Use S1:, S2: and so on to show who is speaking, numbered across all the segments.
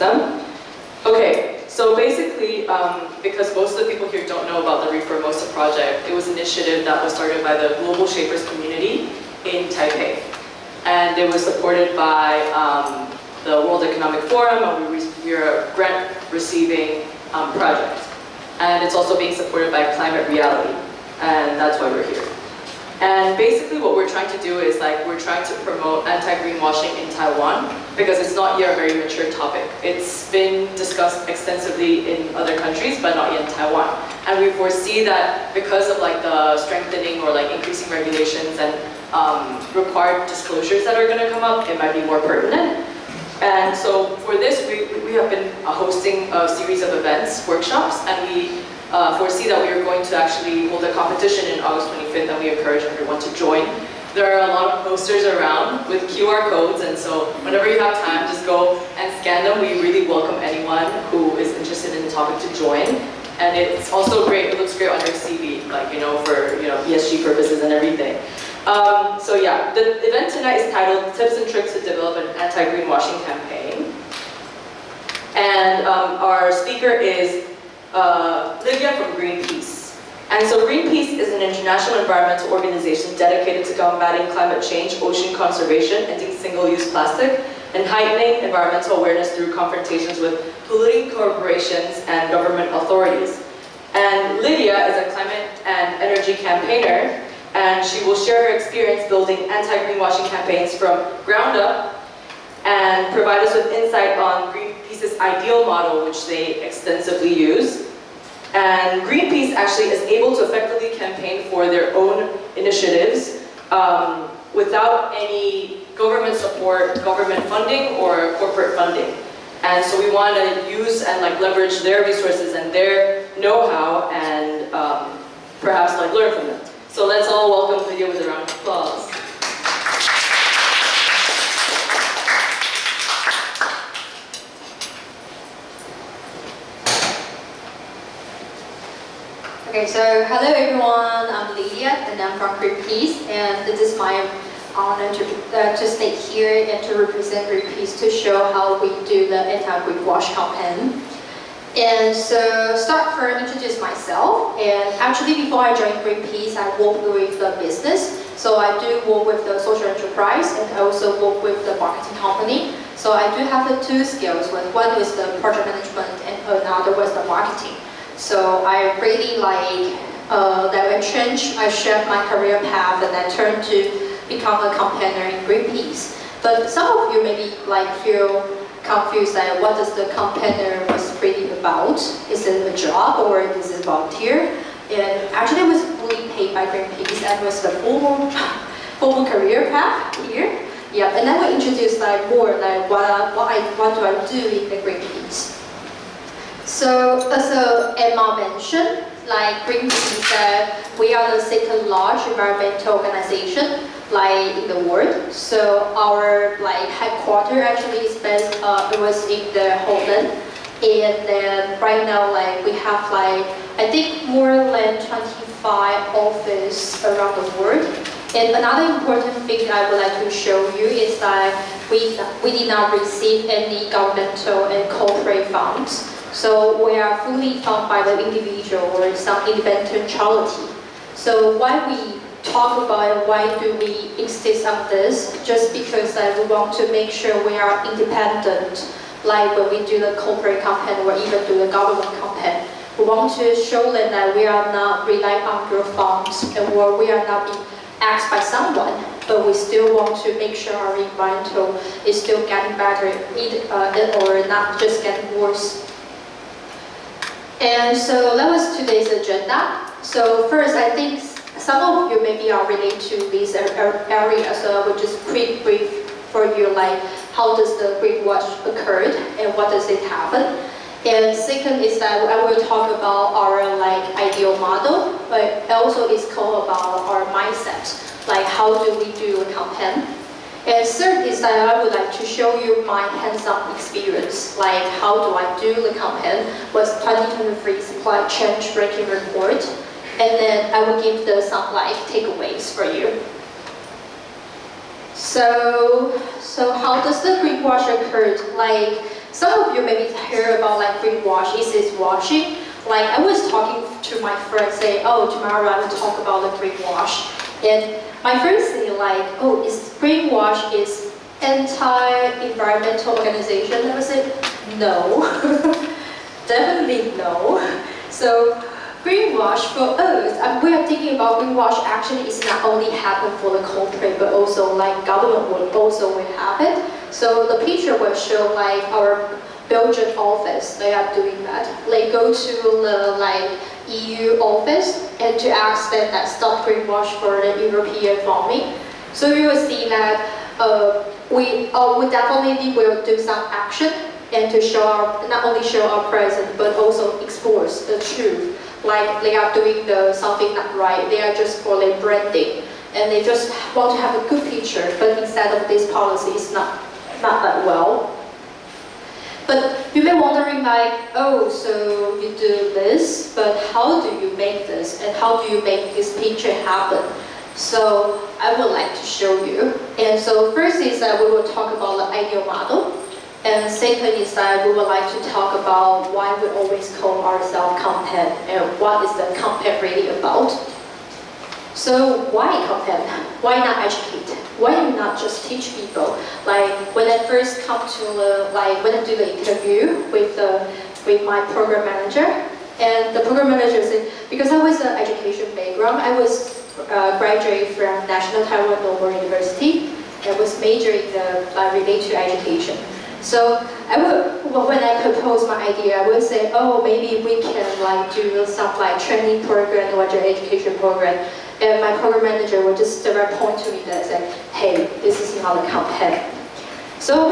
S1: them. Okay, so basically, because most of the people here don't know about the Reformosa project, it was an initiative that was started by the Global Shapers community in Taipei. And it was supported by the World Economic Forum, and we're a grant-receiving project. And it's also being supported by Climate Reality, and that's why we're here. And basically what we're trying to do is we're trying to promote anti-greenwashing in Taiwan because it's not yet a very mature topic. It's been discussed extensively in other countries, but not yet in Taiwan. And we foresee that because of the strengthening or increasing regulations and required disclosures that are going to come up, it might be more pertinent. And so for this, we have been hosting a series of events, workshops, and we foresee that we are going to actually hold a competition in August 25th, and we encourage everyone to join. There are a lot of posters around with QR codes, and so whenever you have time, just go and scan them. We really welcome anyone who is interested in the topic to join. And it's also great, it looks great on your CV, for ESG purposes and everything. So yeah, the event tonight is titled Tips and Tricks to Develop an Anti-Greenwashing Campaign. And our speaker is Lydia from Greenpeace. And so Greenpeace is an international environmental organization dedicated to combating climate change, ocean conservation, ending single-use plastic, and heightening environmental awareness through confrontations with polluting corporations and government authorities. And Lydia is a climate and energy campaigner, and she will share her experience building anti-greenwashing campaigns from ground up and provide us with insight on Greenpeace's ideal model, which they extensively use. And Greenpeace actually is able to effectively campaign for their own initiatives without any government support, government funding, or corporate funding. And so we want to use and leverage their resources and their know-how and perhaps learn from them. So let's all welcome Lydia with a round of applause.
S2: Okay, so hello everyone, I'm Lydia and I'm from Greenpeace, and it is my honor to stay here and to represent Greenpeace to show how we do the anti-greenwash campaign. And so start first, introduce myself. And actually before I joined Greenpeace, I worked with the business. So I do work with the social enterprise and I also work with the marketing company. So I do have the two skills. One is the project management and another was the marketing. So I really that I changed, I shaped my career path and I turned to become a campaigner in Greenpeace. But some of you maybe feel confused what does the campaigner was really about? Is it a job or is it volunteer? And actually it was fully paid by Greenpeace and was the full career path here. Yeah, and then we introduce more what do I do in the Greenpeace. So as Emma mentioned, Greenpeace, we are the second large environmental organization in the world. So our headquarters actually is based, it was in the Holland. And then right now we have I think more than 25 offices around the world. And another important thing I would like to show you is that we did not receive any governmental and corporate funds. So we are fully funded by the individual or some independent charity. So why we talk about it, why do we insist on this? Just because we want to make sure we are independent, when we do the corporate campaign or even do the government campaign. We want to show them that we are not relying on your funds or we are not being asked by someone, but we still want to make sure our environmental is still getting better or not just getting worse. And so that was today's agenda. So first, I think some of you maybe are related to this area, so I will just quick brief for you how does the greenwash occurred and what does it happen. And second is that I will talk about our ideal model, but also it's called about our mindset, how do we do a campaign. And third is that I would like to show you my hands-on experience, how do I do the campaign, was 2023 supply chain ranking report, and then I will give some takeaways for you. So how does the greenwash occur? some of you maybe hear about like greenwash, is washing. Like I was talking to my friends saying, oh, tomorrow I will talk about the greenwash. And my friends say like, oh, is greenwash is anti-environmental organization? I would say, no, definitely no. So greenwash for us, and we are thinking about greenwash actually is not only happen for the corporate, but also like government will also will have it. So the picture will show like our Belgian office, they are doing that. They go to the like EU office and to ask them that stop greenwash for the European farming. So you will see that we definitely will do some action and to show our, not only show our presence but also expose the truth. Like they are doing something not right, they are just for their branding and they just want to have a good picture, but instead of this policy is not that well. But you may be wondering like, oh, so you do this, but how do you make this and how do you make this picture happen? So I would like to show you. And so first is that we will talk about the ideal model. And second is that we would like to talk about why we always call ourselves campaign and what is the campaign really about. So why campaign? Why not educate? Why not just teach people? Like when I first come to when I do the interview with my program manager, and the program manager said, because I was an education background, I was graduate from National Taiwan Normal University. I was majoring in related to education. So when I propose my idea, I would say, oh, maybe we can like do some like training program or education program. And my program manager would just direct point to me and say, hey, this is not a campaign. So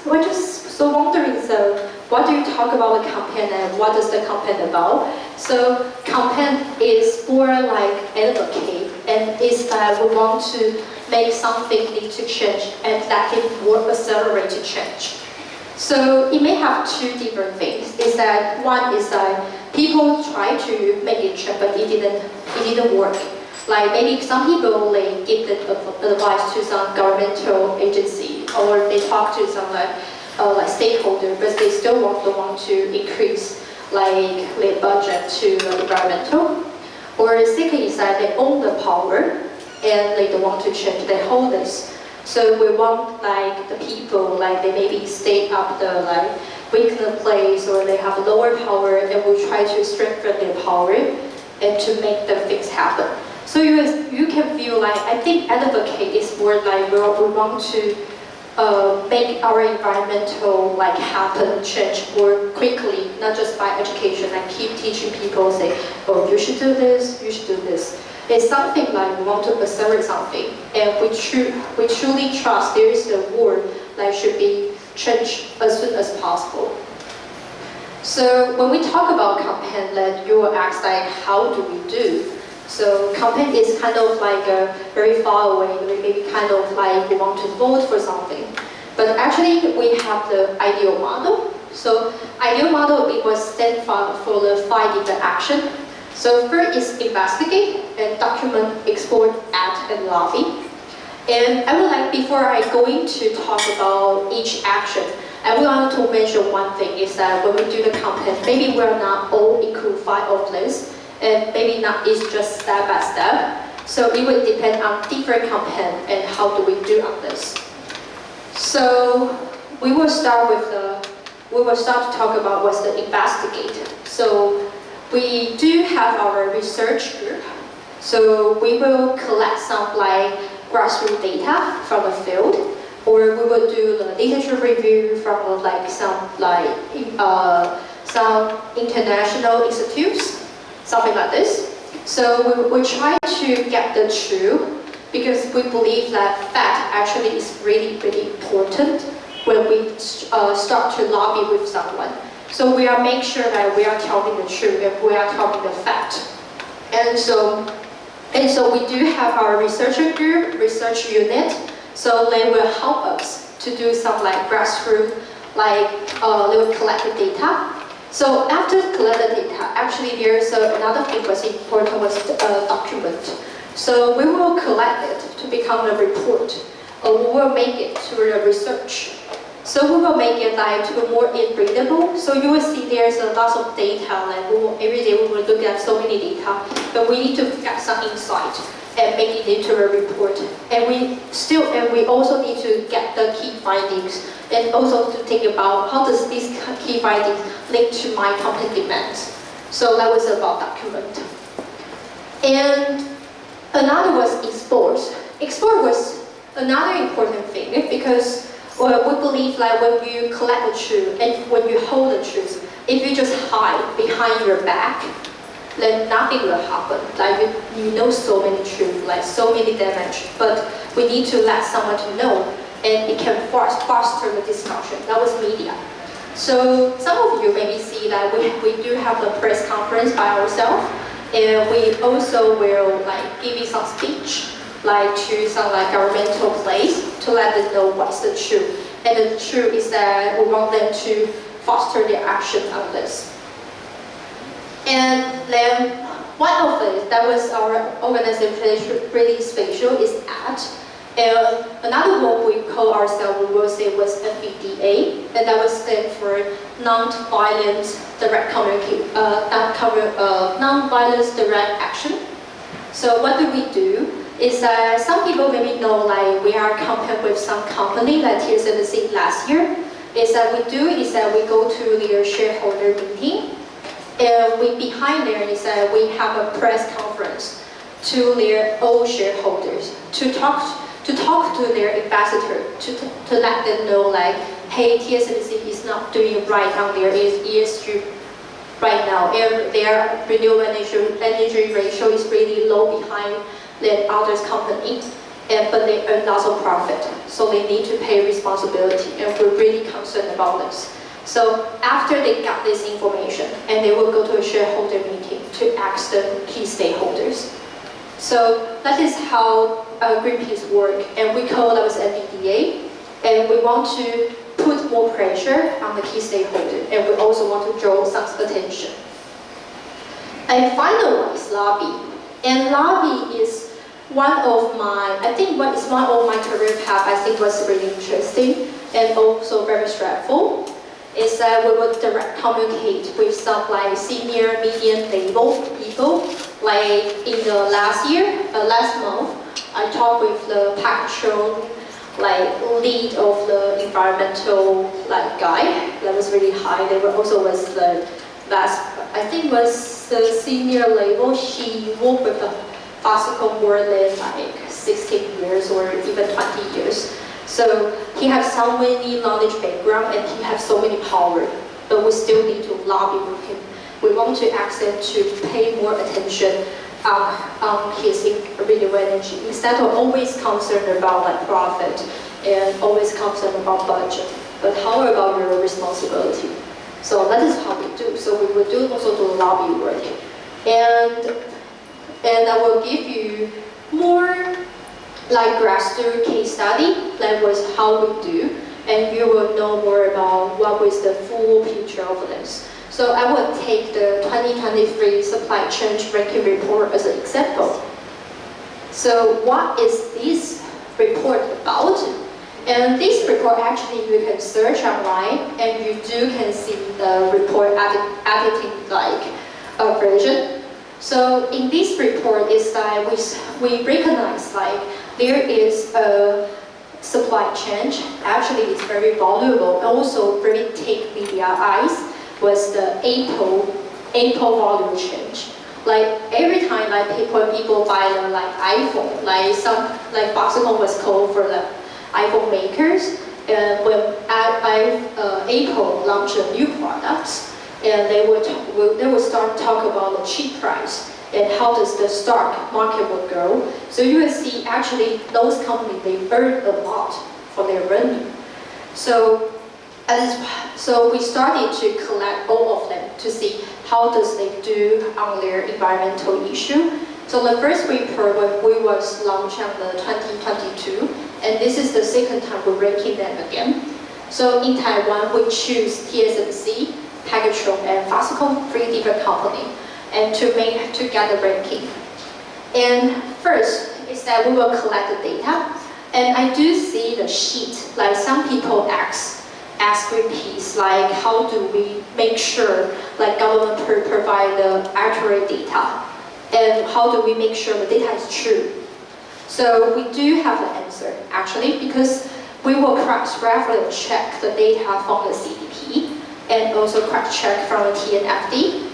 S2: we're just so wondering, so what do you talk about the campaign and what is the campaign about? So campaign is more like advocate, and it's that we want to make something need to change and that can more accelerate to change. So it may have two different things. Is that one is that people try to make it change, but it didn't work. Like maybe some people they give the advice to some governmental agency or they talk to some like stakeholder, but they still don't want to increase like their budget to environmental. Or second is that they own the power and they don't want to change. They hold this. So we want like the people like they maybe stay up the like weaker place or they have lower power, and we try to strengthen their power and to make the things happen. So you can feel like, I think advocate is more like we want to make our environmental like happen, change more quickly, not just by education, like keep teaching people, say, oh, you should do this, you should do this. It's something like we want to accelerate something, and we truly trust there is a world that should be changed as soon as possible. So when we talk about campaign, that you will ask like, how do we do? So campaign is kind of like very far away, maybe kind of like we want to vote for something. But actually we have the ideal model. So ideal model, it was stand for the 5 different action. So first is investigate and document, export, act, and lobby. And I would like, before I go into talk about each action, I want to mention one thing is that when we do the campaign, maybe we're not all equal of this. And maybe not is just step by step. So it will depend on different campaign and how do we do on this. So we will start to talk about what's the investigate. So we do have our research group. So we will collect some like grassroots data from the field, or we will do the literature review from like some international institutes. Something like this. So we try to get the truth because we believe that fact actually is really, really important when we start to lobby with someone. So we are making sure that we are telling the truth and we are telling the fact. And so we do have our researcher group, research unit. So they will help us to do some like grassroots, like they will collect the data. So after collect the data, actually there's another thing was important was document. So we will collect it to become a report, or we will make it to the research. So we will make it like to more readable. So you will see there's a lot of data. Like every day we will look at so many data, but we need to get some insight and make it into a report. And we also need to get the key findings and also to think about how does these key findings link to my content demands. So that was about document. And another was exports. Export was another important thing because we believe like when you collect the truth and when you hold the truth, if you just hide behind your back, then nothing will happen. Like you know so many truths, like so many damage, but we need to let someone to know, and it can foster the discussion. That was media. So some of you maybe see that we do have a press conference by ourselves, and we also will like give you some speech, like to some like governmental place to let them know what's the truth. And the truth is that we want them to foster their action on this. And then one of it that was our organization really special is ACT. And another one we call ourselves, we will say, was NVDA, and that was stand for Non-Violence Direct Non-Violence Direct Action. So what do we do? Is that some people maybe know like we are compared with some company like TSMC last year. Is that we go to their shareholder meeting, and behind there is that we have a press conference to their own shareholders to talk to their ambassador to let them know like, hey, TSMC is not doing right on their ESG right now, and their renewable energy ratio is really low behind than others company, but they earn lots of profit, so they need to pay responsibility, and we're really concerned about this. So after they got this information, and they will go to a shareholder meeting to ask the key stakeholders. So that is how Greenpeace work, and we call that NVDA, and we want to put more pressure on the key stakeholder, and we also want to draw some attention. And final one is lobby. And lobby is one of my career path I think was really interesting and also very stressful. Is that we would direct communicate with some like senior medium level people. Like in the last month, I talked with the package like lead of the environmental like guy that was really high. There also was the senior level. He worked with the Fossil more than like 16 years or even 20 years. So he has so many knowledge background and he has so many power, but we still need to lobby with him. We want to ask him to pay more attention on his renewable energy instead of always concerned about like profit and always concerned about budget. But how about your responsibility? So that is how we do. So we will also do lobby work, and I will give you more like grassroots case study, that was how we do, and you will know more about what was the full picture of this. So I will take the 2023 supply chain ranking report as an example. So what is this report about? And this report actually you can search online, and you can see the report editing like a version. So in this report is that we recognize like there is a supply chain. Actually, it's very valuable. Also, really take media eyes was the Apple volume change. Like every time like people buy the like iPhone, like some like Foxconn was called for the iPhone makers. And when Apple launched a new product, and they would start talk about the cheap price and how does the stock market will grow. So you will see actually those companies, they earn a lot for their revenue. So we started to collect all of them to see how does they do on their environmental issue. So the first report when we was launched on the 2022, and this is the second time we're ranking them again. So in Taiwan, we choose TSMC, Pegatron, and Foxconn, 3 different companies, and to get the ranking. And first is that we will collect the data, and I do see the sheet, like some people ask, ask Greenpeace, like how do we make sure like government provide the accurate data, and how do we make sure the data is true? So we do have an answer actually, because we will cross-reference check the data from the CDP and also cross-check from the TNFD.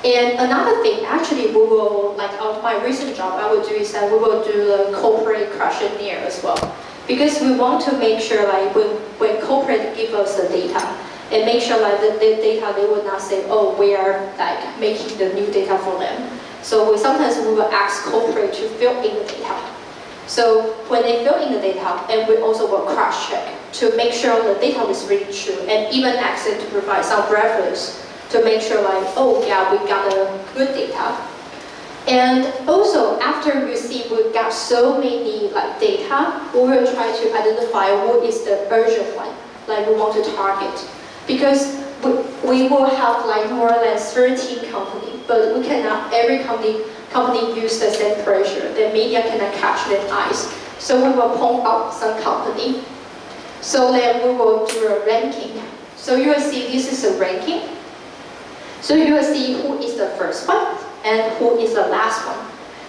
S2: And another thing, actually, we will, like my recent job, I will do is that we will do the corporate questionnaire as well. Because we want to make sure like when corporate give us the data, and make sure like the data, they would not say, oh, we are like making the new data for them. So sometimes we will ask corporate to fill in the data. So when they fill in the data, and we also will cross-check to make sure the data is really true, and even ask them to provide some reference to make sure like, oh yeah, we got a good data. And also after we see we got so many like data, we will try to identify what is the urgent one, like we want to target. Because we will have like more than 13 companies, but we cannot, every company use the same pressure. The media cannot catch their eyes. So we will point out some company. So then we will do a ranking. So you will see this is a ranking. So you will see who is the first one and who is the last one.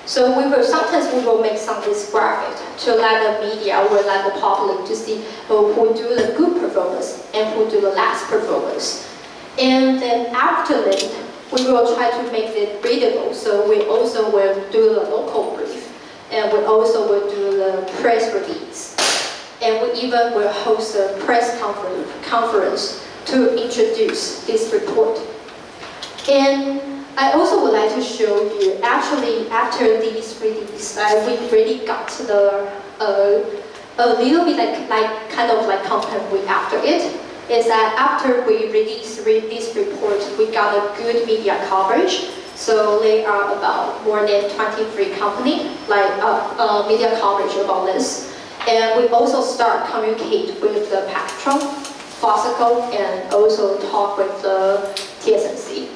S2: So sometimes we will make some this graphic to let the media or let the public to see who do the good performance and who do the last performance. And then after that, we will try to make it readable. So we also will do the local brief, and we also will do the press release. And we even will host a press conference to introduce this report. And I also would like to show you, actually, after this release, we really got a little bit like kind of like content week after it. Is that after we released this report, we got a good media coverage. So there are about more than 23 companies like media coverage about this. And we also start communicate with the Patron, Fossil, and also talk with the TSMC.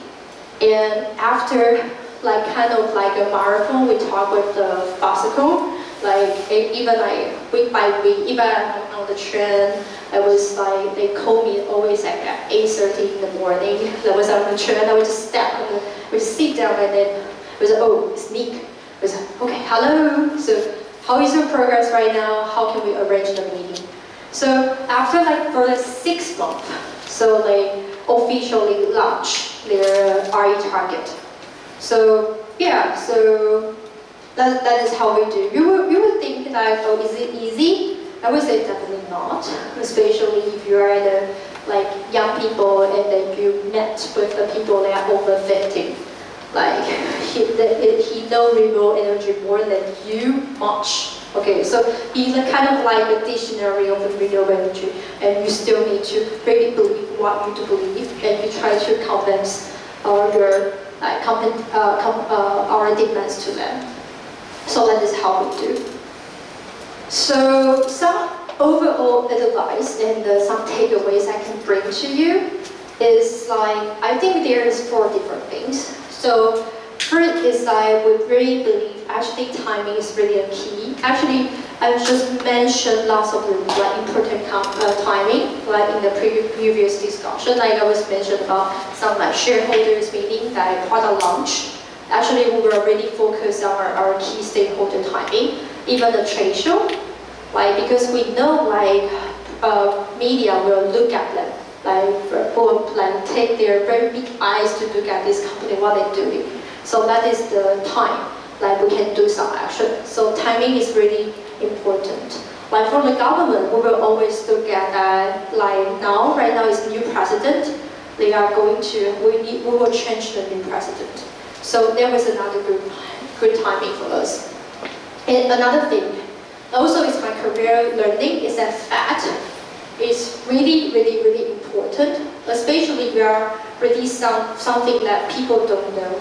S2: And after like kind of like a marathon, we talk with the Fossil, like even like week by week, even on the train, I was like, they call me always like at 8:30 in the morning. I was on the train, I would just step on we sit down, and then it was like, oh, it's Nick. I was like, okay, hello. So how is your progress right now? How can we arrange the meeting? So after like for the 6th month, so they officially launched their RE target. So yeah, so that is how we do. You would think that, oh, is it easy? I would say definitely not, especially if you are the like young people and then you met with the people that are over 50. Like he knows renewable energy more than you much. Okay, so he's a kind of like a dictionary of the renewable energy, and you still need to really believe what you do believe, and you try to convince our demands to them. So that is how we do. So some overall advice and some takeaways I can bring to you is like, I think there is 4 different things. So first is I would really believe actually timing is really a key. Actually, I just mentioned lots of the like important timing, like in the previous discussion. Like I was mentioned about some like shareholders meeting, like product launch. Actually, we were really focused on our key stakeholder timing, even the trade show, like because we know like media will look at them, like will like take their very big eyes to look at this company, what they're doing. So that is the time, like we can do some action. So timing is really important. Like for the government, we will always look at like right now is new president. They are going to, we will change the new president. So there was another good timing for us. And another thing, also is my career learning, is that fact is really important, especially if we are releasing something that people don't know.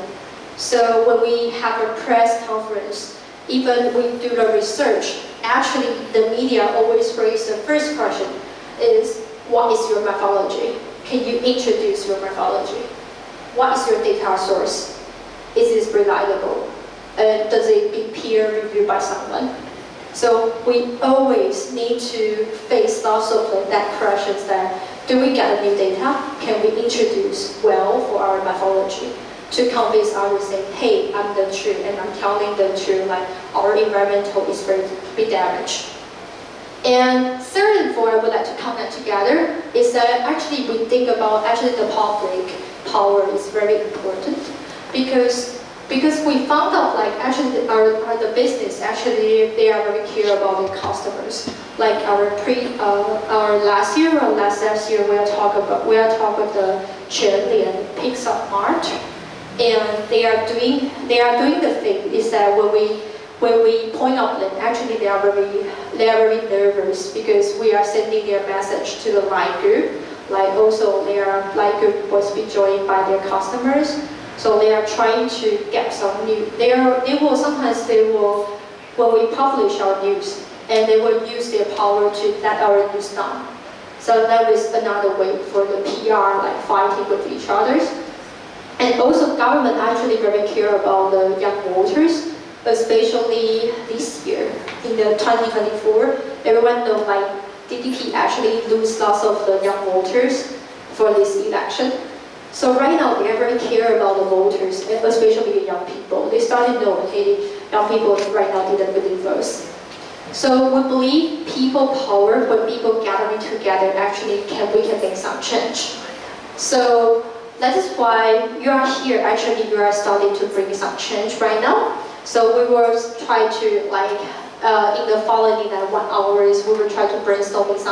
S2: So when we have a press conference, even we do the research, actually the media always raise the first question is, what is your methodology? Can you introduce your methodology? What is your data source? Is this reliable? Does it be peer reviewed by someone? So we always need to face lots of that questions that, do we get a new data? Can we introduce well for our methodology to convince others saying, hey, I'm the truth and I'm telling the truth, like our environmental is going to be damaged. And third and fourth, I would like to comment together is that actually we think about actually the public power is very important because we found out like actually the business actually they are very care about their customers. Like our last year or last year we are talking about the Chen and Pizza Mart, and they are doing the thing is that when we point out that actually they are very nervous because we are sending their message to the Line group. Like also their Line group was be joined by their customers. So they are trying to get some new. When we publish our news, and they will use their power to let our news down. So that is another way for the PR, like fighting with each other. And also government actually very care about the young voters, especially this year in the 2024. Everyone knows like DPP actually lose lots of the young voters for this election. So right now, they very care about the voters, especially the young people. They started to know, hey, young people right now didn't believe us. So we believe people power, when people gathering together, actually we can make some change. So that is why you are here. Actually, you are starting to bring some change right now. So we will try to in the following 1 hour, we will try to brainstorm some